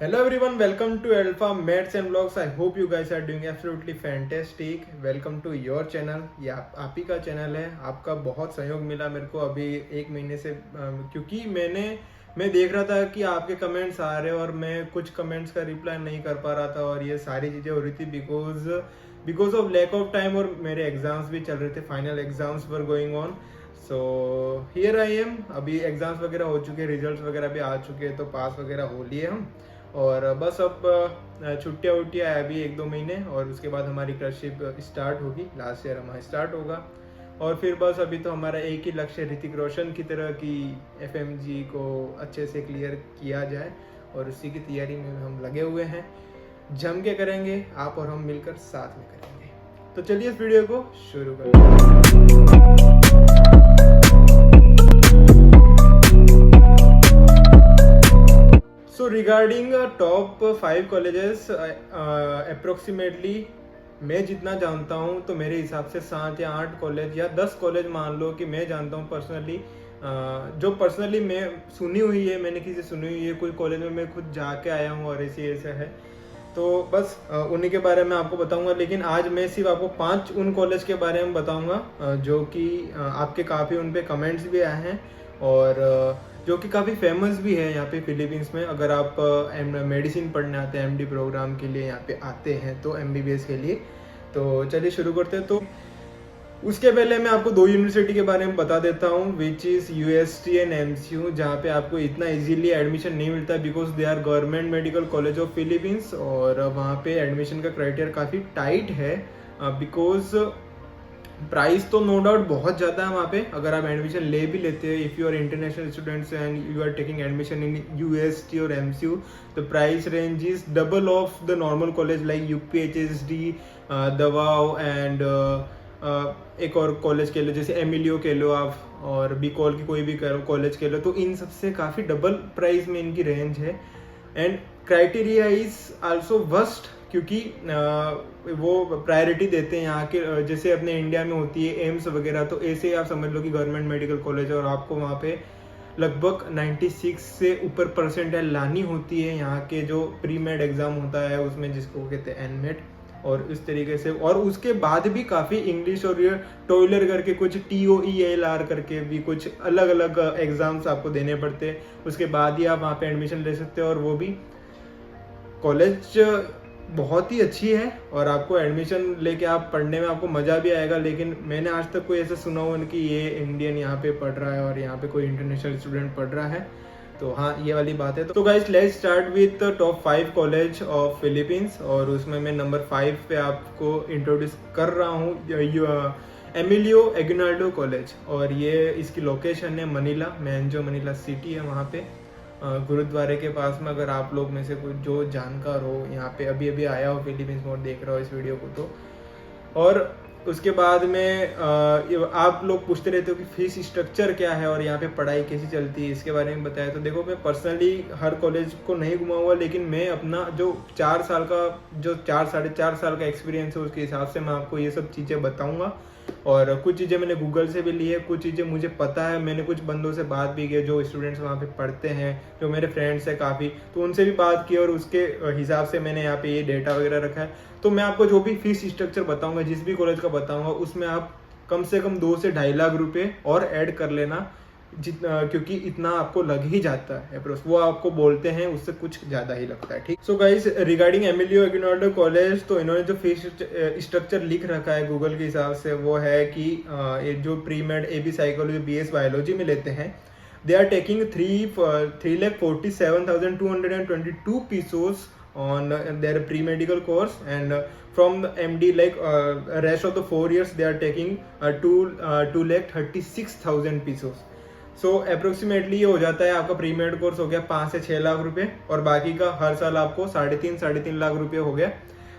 Hello everyone, welcome to Alpha Maths and Vlogs. I hope you guys are doing absolutely fantastic. Welcome to your channel. ये आप ही का channel है. आपका बहुत सहयोग मिला मेरे को अभी एक महीने से क्योंकि मैं देख रहा था कि आपके कमेंट्स आ रहे और मैं कुछ कमेंट्स का रिप्लाई नहीं कर पा रहा था और ये सारी चीज़ें हो रही थी because of lack of time और मेरे एग्जाम्स भी चल रहे थे. Final exams were going on. So here I am. अभी एग्जाम्स वगैरह हो चुके हैं, रिजल्ट्स वगैरह भी आ चुके हैं, तो पास वगैरह हो लिए हम. और बस अब छुट्टियाँ उट्टियाँ है अभी 1-2 महीने और उसके बाद हमारी क्रशशिप स्टार्ट होगी. लास्ट ईयर हमारा स्टार्ट होगा और फिर बस अभी तो हमारा एक ही लक्ष्य ऋतिक रोशन की तरह की FMG को अच्छे से क्लियर किया जाए और उसी की तैयारी में हम लगे हुए हैं. जम के करेंगे, आप और हम मिलकर साथ में करेंगे. तो चलिए इस वीडियो को शुरू करते हैं. So regarding top 5 colleges, approximately मैं जितना जानता हूँ तो मेरे हिसाब से 7 या 8 कॉलेज या 10 कॉलेज मान लो कि मैं जानता हूँ पर्सनली. जो पर्सनली मैं सुनी हुई है, मैंने किसी सुनी हुई है, कोई कॉलेज में मैं खुद जाके आया हूँ और ऐसा है. तो बस उन्हीं के बारे में आपको बताऊंगा. लेकिन आज मैं सिर्फ आपको 5 उन कॉलेज के बारे में बताऊंगा जो कि आपके काफ़ी उन पे कमेंट्स भी आए हैं और जो कि काफ़ी फेमस भी है यहाँ पे फिलीपींस में. अगर आप मेडिसिन पढ़ने आते हैं, MD प्रोग्राम के लिए यहाँ पे आते हैं तो MBBS के लिए. तो चलिए शुरू करते हैं. तो उसके पहले मैं आपको 2 यूनिवर्सिटी के बारे में बता देता हूँ, which is UST and MCU, जहाँ पे आपको इतना इजीली एडमिशन नहीं मिलता because they are government medical college of Philippines. और वहाँ पे एडमिशन का क्राइटेरिया काफ़ी टाइट है बिकॉज प्राइस तो नो डाउट बहुत ज़्यादा है वहाँ पे. अगर आप एडमिशन ले भी लेते हैं, if you are international students and you are taking admission in UST और MCU, the price range is double of the normal college like UPHSD, Davao and एक और कॉलेज के लो जैसे एमिलियो के लो आप, और बीकॉल की कोई भी कॉलेज के लो. तो इन सबसे काफ़ी डबल प्राइस में इनकी रेंज है. And criteria is also worst क्योंकि वो प्रायोरिटी देते हैं यहाँ के, जैसे अपने इंडिया में होती है एम्स वगैरह, तो ऐसे ही आप समझ लो कि गवर्नमेंट मेडिकल कॉलेज है और आपको वहाँ पे लगभग 96 से ऊपर परसेंटाइल लानी होती है. यहाँ के जो प्री मेड एग्जाम होता है उसमें, जिसको कहते हैं एनमेट, और इस तरीके से. और उसके बाद भी काफ़ी इंग्लिश और ये टॉयलर करके कुछ TOELR करके भी कुछ अलग अलग एग्जाम्स आपको देने पड़ते हैं. उसके बाद ही आप वहाँ पे एडमिशन ले सकते हो और वो भी कॉलेज बहुत ही अच्छी है और आपको एडमिशन लेके आप पढ़ने में आपको मज़ा भी आएगा. लेकिन मैंने आज तक कोई ऐसा सुना हुआ नहीं कि ये इंडियन यहाँ पे पढ़ रहा है और यहाँ पे कोई इंटरनेशनल स्टूडेंट पढ़ रहा है. तो हाँ, ये वाली बात है. तो guys let's start with top 5 college of Philippines और उसमें मैं नंबर 5 पे आपको इंट्रोड्यूस कर रहा हूँ एमिलियो एगिनाल्डो कॉलेज. और ये इसकी लोकेशन है मनीला, मेंजो मनीला सिटी है वहाँ पे, गुरुद्वारे के पास में. अगर आप लोग में से कोई जो जानकार हो, यहाँ पे अभी अभी आया हो फिलीपींस में और देख रहा हो इस वीडियो को, तो. और उसके बाद में आप लोग पूछते रहते हो कि फीस स्ट्रक्चर क्या है और यहाँ पे पढ़ाई कैसी चलती है, इसके बारे में बताया. तो देखो, मैं पर्सनली हर कॉलेज को नहीं घुमा हुआ, लेकिन मैं अपना जो 4 साल का, जो 4-4.5 साल का एक्सपीरियंस है उसके हिसाब से मैं आपको ये सब चीज़ें बताऊँगा. और कुछ चीज़ें मैंने गूगल से भी ली है, कुछ चीज़ें मुझे पता है, मैंने कुछ बंदों से बात भी की जो स्टूडेंट्स वहाँ पे पढ़ते हैं, जो मेरे फ्रेंड्स हैं काफ़ी, तो उनसे भी बात की और उसके हिसाब से मैंने यहाँ पे ये डेटा वगैरह रखा है. तो मैं आपको जो भी फीस स्ट्रक्चर बताऊंगा, जिस भी कॉलेज का बताऊंगा, उसमें आप कम से कम 2 से 2.5 लाख रुपए और ऐड कर लेना, जितना, क्योंकि इतना आपको लग ही जाता है. वो आपको बोलते हैं, उससे कुछ ज़्यादा ही लगता है. ठीक. So guys, regarding Emilio Aguinaldo college, तो इन्होंने जो फीस स्ट्रक्चर लिख रखा है गूगल के हिसाब से, वो है कि जो pre med AB psychology BS biology में लेते हैं, they are taking 3,47,222 pesos on their pre-medical course, and from the MD, like rest of the 4 years they are taking 2,36,000 pesos. So approximately ये हो जाता है, आपका प्री मेड कोर्स हो गया 5 से 6 लाख रुपए और बाकी का हर साल आपको 3.5 लाख रुपए हो गया.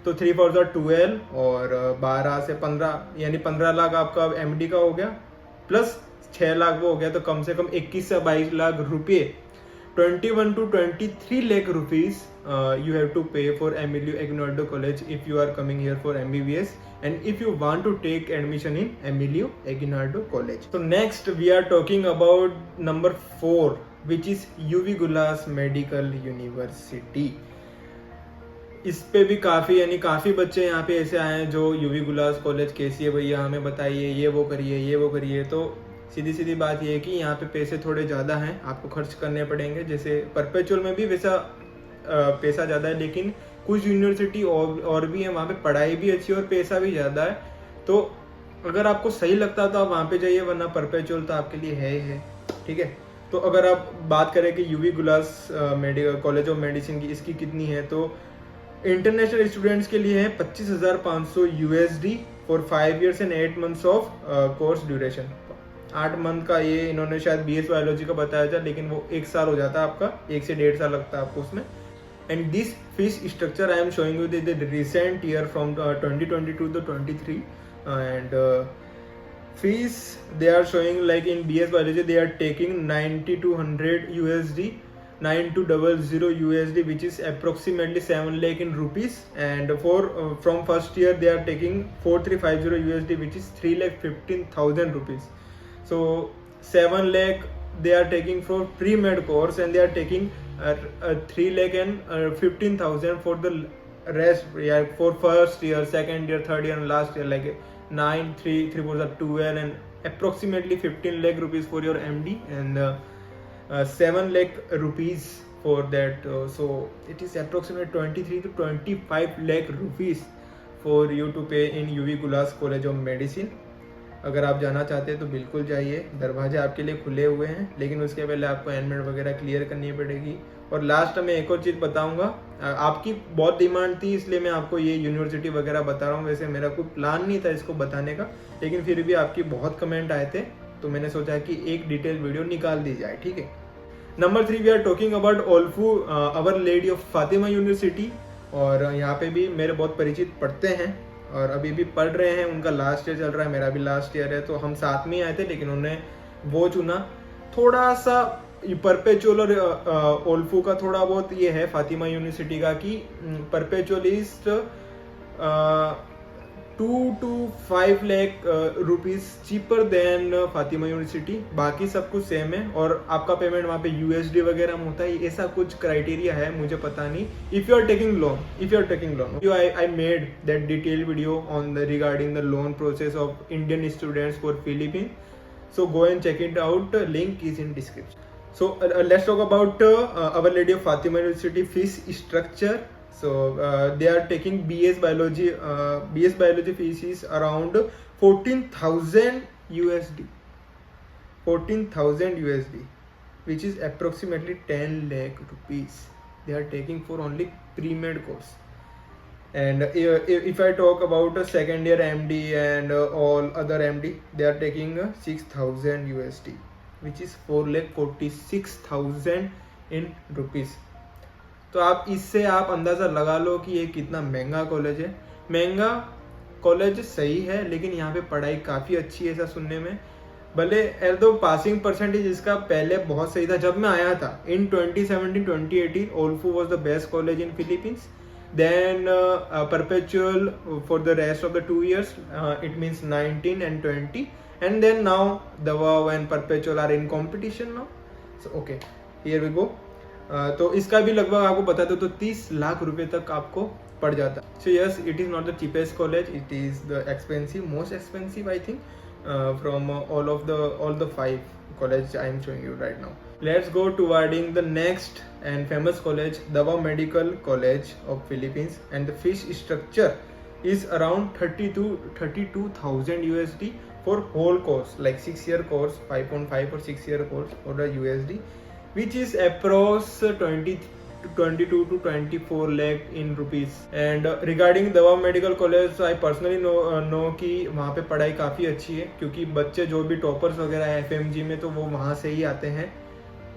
तो 3 for the 12 और 12 से 15 यानी 15 लाख आपका MD का हो गया, प्लस 6 लाख वो हो गया, तो कम से कम 21 से 22 लाख रुपये, 21 to 23 lakh rupees you have to pay for Emilio Aguinaldo College if you are coming here for MBBS and if you want to take admission in Emilio Aguinaldo College. So next we are talking about number 4 which is UV Gullas medical university. इस पे भी काफ़ी बच्चे यहाँ पे ऐसे आए हैं जो यूवी गुलास कॉलेज कैसी है भैया, हमें बताइए, ये वो करिए। तो सीधी सीधी बात ये है कि यहाँ पे पैसे थोड़े ज़्यादा हैं, आपको खर्च करने पड़ेंगे। जैसे परपेचुअल में भी वैसा पैसा ज़्यादा है, लेकिन कुछ यूनिवर्सिटी और भी है वहाँ पे पढ़ाई भी अच्छी है और पैसा भी ज़्यादा है। तो अगर आपको सही लगता है तो आप वहाँ पे जाइए, वरना परपेचुअल तो आपके लिए है ही है, ठीक है। तो अगर आप बात करें कि UV Gullas medical college of medicine की इसकी कितनी है, तो इंटरनेशनल स्टूडेंट्स के लिए है 25,500 USD for 5 years and 8 months of course duration. 8 month का ये इन्होंने शायद BS बायोलॉजी का बताया था, लेकिन वो 1 साल हो जाता है आपका, 1 से 1.5 साल लगता है आपको उसमें। And this fees structure I am showing you the recent year from 2022 to 23 and fees they are showing like in BS biology they are taking 90 to 100 USD, 9200 USD, which is approximately 7 lakh in rupees. And for from first year they are taking 4350 USD, which is 3,15,000 rupees. So 7 lakh they are taking for pre-med course, and they are taking 3 lakh and 15,000 for the rest, yeah, for first year, second year, third year and last year, like 9 3 3 4 12 and approximately 15 lakh rupees for your MD, and 7 lakh rupees for that, so it is approximately 23 to 25 lakh rupees for you to pay in UV Gulas College of Medicine. अगर आप जाना चाहते हैं तो बिल्कुल जाइए, दरवाजे आपके लिए खुले हुए हैं, लेकिन उसके पहले आपको एनमेट वगैरह क्लियर करनी पड़ेगी। और लास्ट में एक और चीज़ बताऊंगा, आपकी बहुत डिमांड थी इसलिए मैं आपको ये यूनिवर्सिटी वगैरह बता रहा हूँ। वैसे मेरा कोई प्लान नहीं था इसको बताने का, लेकिन फिर भी आपकी बहुत कमेंट आए थे तो मैंने सोचा कि एक डिटेल वीडियो निकाल दी जाए, ठीक है। Number 3 we are talking about OLFU our lady of Fatima university. और यहाँ पे भी मेरे बहुत परिचित पढ़ते हैं और अभी भी पढ़ रहे हैं, उनका लास्ट ईयर चल रहा है, मेरा भी लास्ट ईयर है, तो हम साथ में ही आए थे, लेकिन उन्होंने वो चुना। थोड़ा सा परपेचुअल और ओल्फू का थोड़ा बहुत ये है फातिमा यूनिवर्सिटी का कि परपेचुअलिस्ट 2 to 5 lakh rupees cheaper than Fatima university. बाकी सब कुछ सेम है और आपका पेमेंट वहाँ पे USD वगैरह में होता है, ऐसा कुछ क्राइटेरिया है, मुझे पता नहीं। If you are taking loan I made that detailed video on the regarding the loan process of Indian students for Philippines, so go and check it out, link is in description. So let's talk about Our Lady of Fatima University fees structure. So they are taking BS biology. BS biology fees is around 14,000 USD, 14,000 USD, which is approximately 10 lakh rupees. They are taking for only pre-med course. And if I talk about a second year MD and all other MD, they are taking 6,000 USD, which is 4,46,000 in rupees. तो आप इससे आप अंदाज़ा लगा लो कि ये कितना महंगा कॉलेज है। महंगा कॉलेज सही है, लेकिन यहाँ पे पढ़ाई काफ़ी अच्छी है ऐसा सुनने में। भले एल्दो पासिंग परसेंटेज इसका पहले बहुत सही था जब मैं आया था in 2017-2018, OLFU was the best college in Philippines. Then perpetual for the rest of the 2 years, it means 19 and 20, and then now the WOW and perpetual are in competition now. So okay, here we go. तो इसका भी लगभग आपको बता दो तो 30 लाख रुपए तक आपको पड़ जाता। So yes, it is not the cheapest college, it is the expensive, most expensive I think, from all the 5 colleges I am showing you right now. Let's go towarding the next and famous college, Davao Medical College of Philippines, and the fees structure is around 32,000 USD for whole course, like 6-year course, 5.5 or 6-year course for the USD, which is approx 22 to 24 lakh in rupees. And regarding Davao Medical College, I personally know कि वहाँ पे पढ़ाई काफ़ी अच्छी है, क्योंकि बच्चे जो भी टॉपर्स वगैरह है FMG में तो वो वहाँ से ही आते हैं।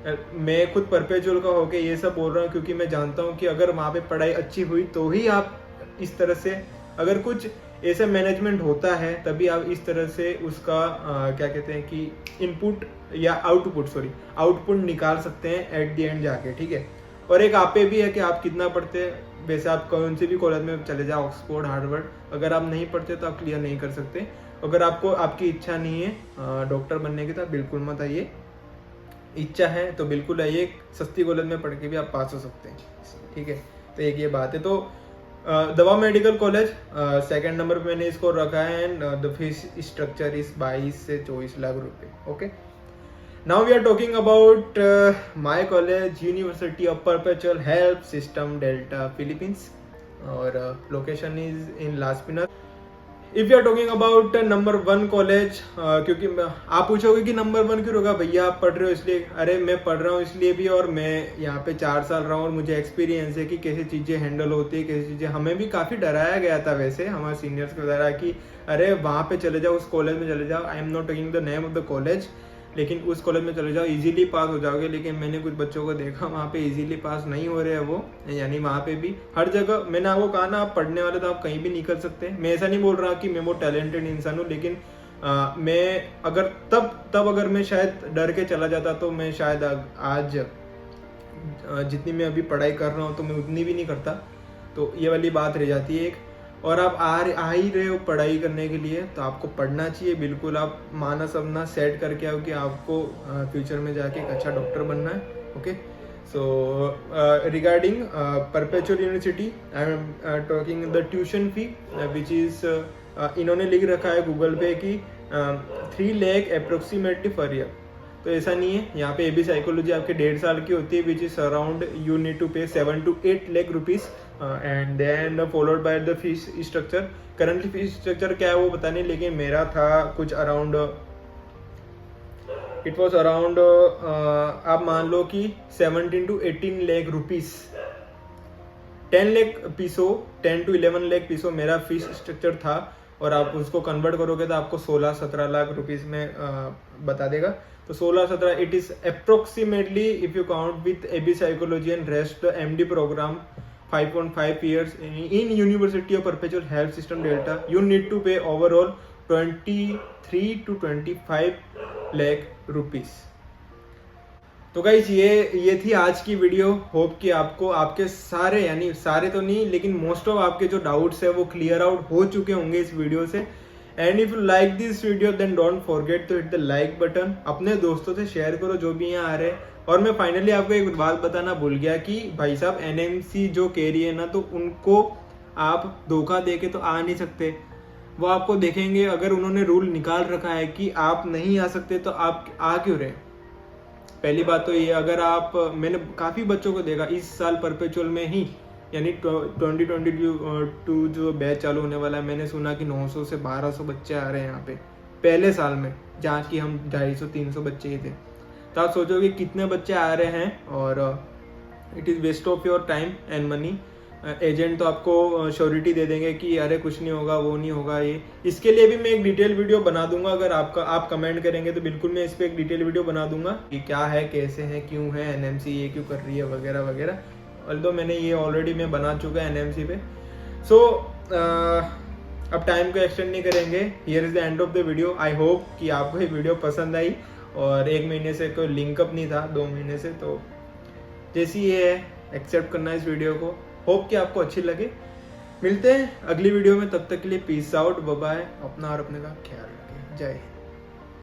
मैं खुद परपेचुअल का होके ये सब बोल रहा हूँ क्योंकि मैं जानता हूँ कि अगर वहाँ पे पढ़ाई अच्छी हुई तो ही आप इस तरह से, अगर कुछ ऐसा मैनेजमेंट होता है तभी आप इस तरह से उसका क्या कहते हैं कि इनपुट या आउटपुट निकाल सकते हैं एट द एंड जाके, ठीक है। और एक आप पे भी है कि आप कितना पढ़ते हैं। वैसे आप कौन से भी कॉलेज में चले जाओ, ऑक्सफोर्ड, हार्वर्ड, अगर आप नहीं पढ़ते तो आप क्लियर नहीं कर सकते। अगर आपको आपकी इच्छा नहीं है डॉक्टर बनने की तो आप बिल्कुल मत आइए। इच्छा है तो बिल्कुल आइए, सस्ती कॉलेज में पढ़ के भी आप पास हो सकते हैं, ठीक है। तो एक ये बात है। तो दवा मेडिकल कॉलेज सेकंड नंबर पे मैंने इसको रखा है and the fees structure is 22 से 24 लाख रुपए। Okay, now we are talking about my college, university of perpetual health system Delta Philippines, और location is in Las Pinas. If you are talking about number 1 college, क्योंकि आप पूछोगे कि number 1 क्यों होगा भैया, आप पढ़ रहे हो इसलिए। अरे मैं पढ़ रहा हूँ इसलिए भी, और मैं यहाँ पे 4 साल रहा हूँ और मुझे एक्सपीरियंस है कि कैसे चीज़ें हैंडल होती है, कैसी चीज़ें। हमें भी काफ़ी डराया गया था वैसे हमारे सीनियर्स के द्वारा कि अरे वहाँ पे चले जाओ, उस कॉलेज में चले जाओ। I am not talking the name of the college, लेकिन उस कॉलेज में चले जाओ, इजीली पास हो जाओगे। लेकिन मैंने कुछ बच्चों को देखा वहाँ पे इजीली पास नहीं हो रहे हैं वो, यानी वहाँ पे भी हर जगह, मैंने आपको कहा ना, आप पढ़ने वाले तो आप कहीं भी निकल सकते हैं। मैं ऐसा नहीं बोल रहा कि मैं वो टैलेंटेड इंसान हूँ, लेकिन मैं अगर तब अगर मैं शायद डर के चला जाता तो मैं शायद आज जितनी मैं अभी पढ़ाई कर रहा हूँ तो मैं उतनी भी नहीं करता। तो ये वाली बात रह जाती है एक। और आप आ ही रहे हो पढ़ाई करने के लिए तो आपको पढ़ना चाहिए बिल्कुल। आप माना सपना सेट करके आओ कि आपको फ्यूचर में जाके एक अच्छा डॉक्टर बनना है। Okay, so regarding perpetual university, I am talking the tuition fee which is, इन्होंने लिख रखा है गूगल पे कि 3 लाख अप्रोक्सीमेटली पर ईयर। तो ऐसा नहीं है, यहाँ पे एबी साइकोलॉजी आपके 1.5 साल की होती है, which is around you need to pay 7 to 8 lakh rupees and then followed by the fees structure. Currently fees structure क्या है वो पता नहीं, लेकिन मेरा था कुछ अराउंड, इट वॉज अराउंड आप मान लो कि 17 to 18 lakh rupees, 10 lakh peso, 10 to 11 lakh peso मेरा फीस स्ट्रक्चर था। और आप उसको कन्वर्ट करोगे तो आपको 16-17 लाख रुपीस में बता देगा। तो 16-17, it is approximately if you count with AB psychology and rest MD program 5.5 years in University of Perpetual Health System Delta, you need to pay overall 23 to 25 lakh rupees। तो guys ये थी आज की video. Hope कि आपको आपके सारे, यानी सारे तो नहीं लेकिन मोस्ट ऑफ आपके जो डाउट्स है वो क्लियर आउट हो चुके होंगे इस वीडियो से। And if you like this video then don't forget to hit the like button. अपने दोस्तों से शेयर करो जो भी यहाँ आ रहे हैं। और मैं फाइनली आपको एक बात बताना भूल गया कि भाई साहब एनएमसी जो कह रही है ना, तो उनको आप धोखा दे के तो आ नहीं सकते। वो आपको देखेंगे, अगर उन्होंने रूल निकाल रखा है कि आप नहीं आ सकते तो आप आ क्यों रहे। पहली बात तो ये, अगर आप, मैंने काफ़ी बच्चों को देखा इस साल परपेचुअल में ही, यानी 2022 जो बैच चालू होने वाला है, मैंने सुना कि 900 से 1200 बच्चे आ रहे हैं यहाँ पे पहले साल में, जहाँ की हम 250-300 बच्चे ही थे। तो आप सोचोगे कितने बच्चे आ रहे हैं, और it is waste of your time and money. Agent तो आपको श्योरिटी दे देंगे कि अरे कुछ नहीं होगा, वो नहीं होगा। ये इसके लिए भी मैं एक डिटेल वीडियो बना दूंगा। अगर आप कमेंट करेंगे तो बिल्कुल मैं इस पर एक डिटेल वीडियो बना दूंगा कि क्या है, कैसे है, क्यों है एनएमसी ये क्यों कर रही है, वगैरह वगैरह। ऑल्दो मैंने ये ऑलरेडी मैं बना चुका है एनएमसी पे। सो अब टाइम को एक्सटेंड नहीं करेंगे। Here is the end of the video. I hope कि आपको ये वीडियो पसंद आई। और 1 महीने से कोई लिंकअप नहीं था, 2 महीने से, तो जैसी ये है एक्सेप्ट करना इस वीडियो को। होप कि आपको अच्छी लगे। मिलते हैं अगली वीडियो में, तब तक के लिए पीस आउट, बाय बाय। अपना और अपने का ख्याल रखें। जय हिंद।